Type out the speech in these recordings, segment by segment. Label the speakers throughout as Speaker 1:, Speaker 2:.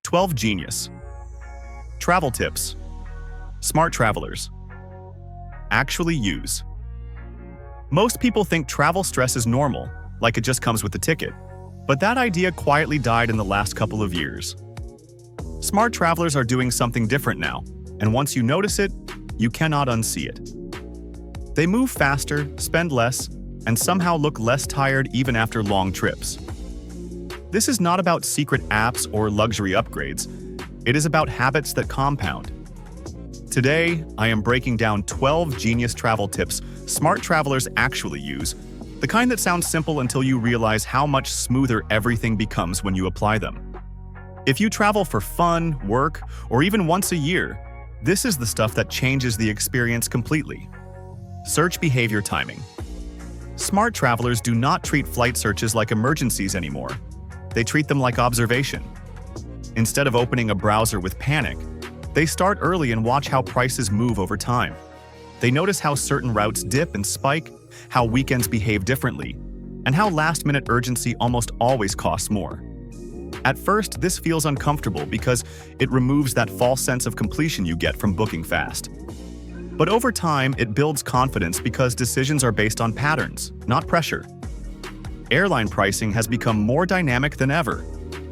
Speaker 1: 12 Genius. Travel tips. Smart travelers. Actually use. Most people think travel stress is normal, like it just comes with the ticket. But that idea quietly died in the last couple of years. Smart travelers are doing something different now, and once you notice it, you cannot unsee it. They move faster, spend less, and somehow look less tired even after long trips. This is not about secret apps or luxury upgrades. It is about habits that compound. Today, I am breaking down 12 genius travel tips smart travelers actually use, the kind that sounds simple until you realize how much smoother everything becomes when you apply them. If you travel for fun, work, or even once a year, this is the stuff that changes the experience completely. Search behavior timing. Smart travelers do not treat flight searches like emergencies anymore. They treat them like observation. Instead of opening a browser with panic, they start early and watch how prices move over time. They notice how certain routes dip and spike, how weekends behave differently, and how last-minute urgency almost always costs more. At first, this feels uncomfortable because it removes that false sense of completion you get from booking fast. But over time, it builds confidence because decisions are based on patterns, not pressure. Airline pricing has become more dynamic than ever,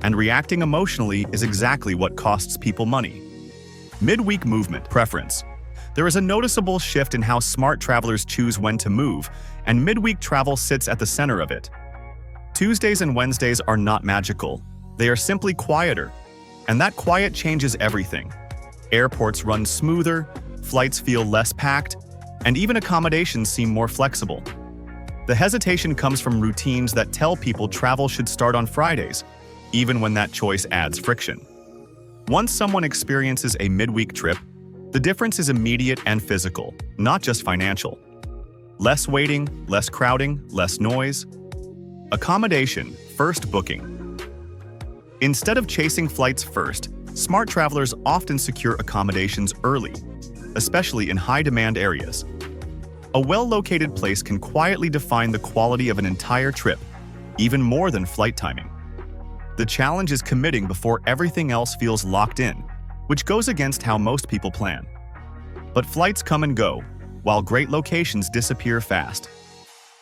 Speaker 1: and reacting emotionally is exactly what costs people money. Midweek movement preference. There is a noticeable shift in how smart travelers choose when to move, and midweek travel sits at the center of it. Tuesdays and Wednesdays are not magical. They are simply quieter, and that quiet changes everything. Airports run smoother, flights feel less packed, and even accommodations seem more flexible. The hesitation comes from routines that tell people travel should start on Fridays, even when that choice adds friction. Once someone experiences a midweek trip, the difference is immediate and physical, not just financial. Less waiting, less crowding, less noise. Accommodation, first booking. Instead of chasing flights first, smart travelers often secure accommodations early, especially in high-demand areas. A well-located place can quietly define the quality of an entire trip, even more than flight timing. The challenge is committing before everything else feels locked in, which goes against how most people plan. But flights come and go, while great locations disappear fast.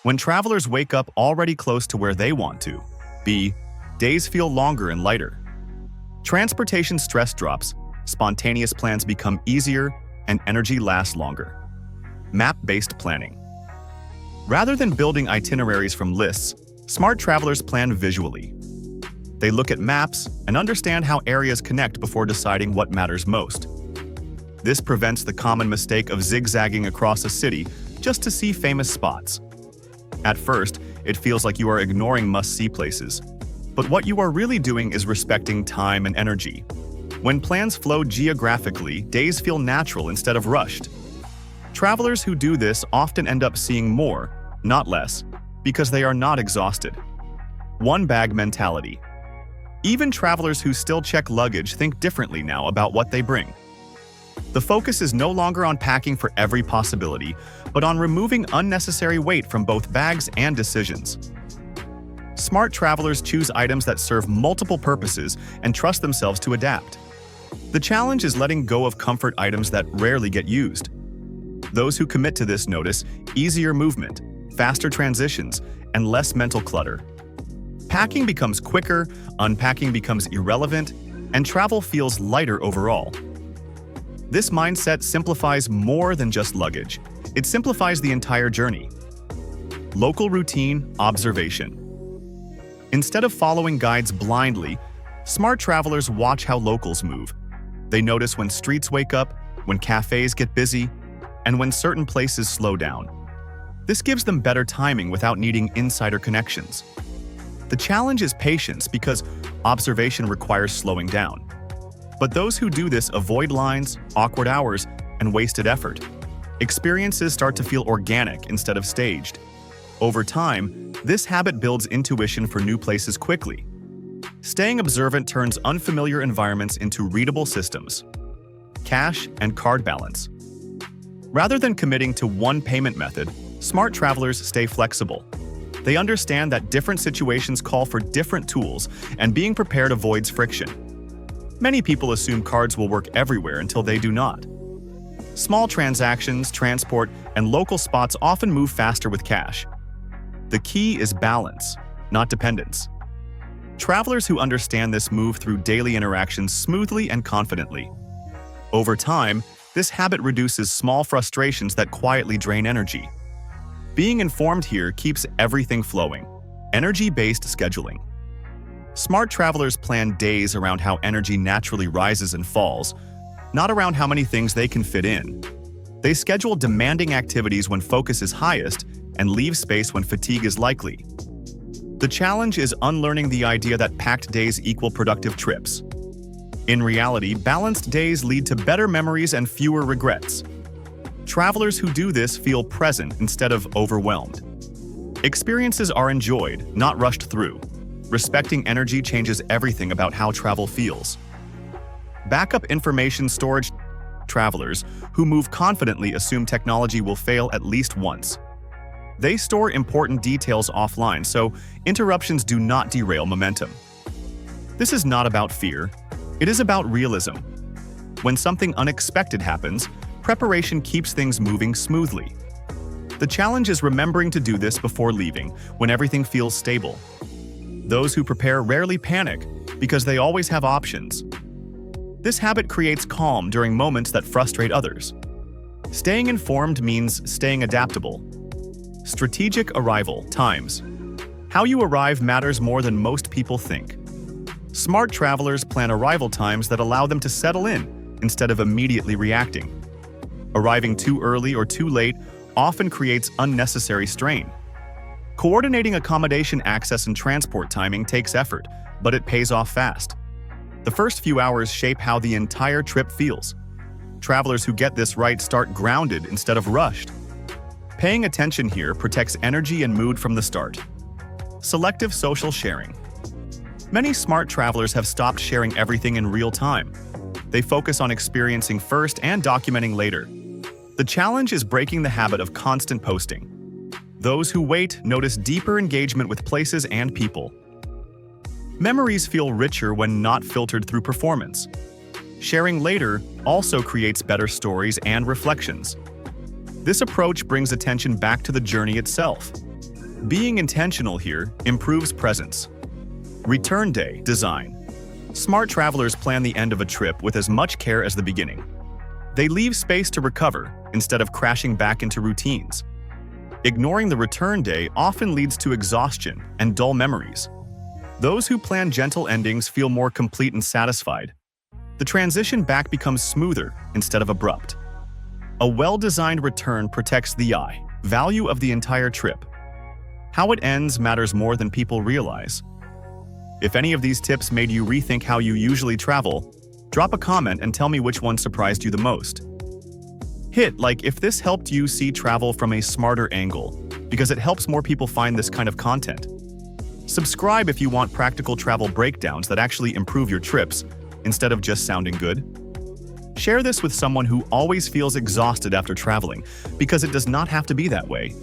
Speaker 1: When travelers wake up already close to where they want to be, days feel longer and lighter. Transportation stress drops, spontaneous plans become easier, and energy lasts longer. Map-based planning. Rather than building itineraries from lists, smart travelers plan visually. They look at maps and understand how areas connect before deciding what matters most. This prevents the common mistake of zigzagging across a city just to see famous spots. At first, it feels like you are ignoring must-see places, but what you are really doing is respecting time and energy. When plans flow geographically, days feel natural instead of rushed. Travelers who do this often end up seeing more, not less, because they are not exhausted. One-bag mentality. Even travelers who still check luggage think differently now about what they bring. The focus is no longer on packing for every possibility, but on removing unnecessary weight from both bags and decisions. Smart travelers choose items that serve multiple purposes and trust themselves to adapt. The challenge is letting go of comfort items that rarely get used. Those who commit to this notice easier movement, faster transitions, and less mental clutter. Packing becomes quicker, unpacking becomes irrelevant, and travel feels lighter overall. This mindset simplifies more than just luggage. It simplifies the entire journey. Local routine, observation. Instead of following guides blindly, smart travelers watch how locals move. They notice when streets wake up, when cafes get busy, and when certain places slow down. This gives them better timing without needing insider connections. The challenge is patience because observation requires slowing down. But those who do this avoid lines, awkward hours, and wasted effort. Experiences start to feel organic instead of staged. Over time, this habit builds intuition for new places quickly. Staying observant turns unfamiliar environments into readable systems. Cash and card balance. Rather than committing to one payment method, smart travelers stay flexible. They understand that different situations call for different tools, and being prepared avoids friction. Many people assume cards will work everywhere until they do not. Small transactions, transport, and local spots often move faster with cash. The key is balance, not dependence. Travelers who understand this move through daily interactions smoothly and confidently. Over time, this habit reduces small frustrations that quietly drain energy. Being informed here keeps everything flowing. Energy-based scheduling. Smart travelers plan days around how energy naturally rises and falls, not around how many things they can fit in. They schedule demanding activities when focus is highest and leave space when fatigue is likely. The challenge is unlearning the idea that packed days equal productive trips. In reality, balanced days lead to better memories and fewer regrets. Travelers who do this feel present instead of overwhelmed. Experiences are enjoyed, not rushed through. Respecting energy changes everything about how travel feels. Backup information storage. Travelers who move confidently assume technology will fail at least once. They store important details offline, so interruptions do not derail momentum. This is not about fear. It is about realism. When something unexpected happens, preparation keeps things moving smoothly. The challenge is remembering to do this before leaving, when everything feels stable. Those who prepare rarely panic, because they always have options. This habit creates calm during moments that frustrate others. Staying informed means staying adaptable. Strategic arrival times. How you arrive matters more than most people think. Smart travelers plan arrival times that allow them to settle in instead of immediately reacting. Arriving too early or too late often creates unnecessary strain. Coordinating accommodation access and transport timing takes effort, but it pays off fast. The first few hours shape how the entire trip feels. Travelers who get this right start grounded instead of rushed. Paying attention here protects energy and mood from the start. Selective social sharing. Many smart travelers have stopped sharing everything in real time. They focus on experiencing first and documenting later. The challenge is breaking the habit of constant posting. Those who wait notice deeper engagement with places and people. Memories feel richer when not filtered through performance. Sharing later also creates better stories and reflections. This approach brings attention back to the journey itself. Being intentional here improves presence. Return day design. Smart travelers plan the end of a trip with as much care as the beginning. They leave space to recover instead of crashing back into routines. Ignoring the return day often leads to exhaustion and dull memories. Those who plan gentle endings feel more complete and satisfied. The transition back becomes smoother instead of abrupt. A well-designed return protects the value of the entire trip. How it ends matters more than people realize. If any of these tips made you rethink how you usually travel, drop a comment and tell me which one surprised you the most. Hit like if this helped you see travel from a smarter angle, because it helps more people find this kind of content. Subscribe if you want practical travel breakdowns that actually improve your trips, instead of just sounding good. Share this with someone who always feels exhausted after traveling, because it does not have to be that way.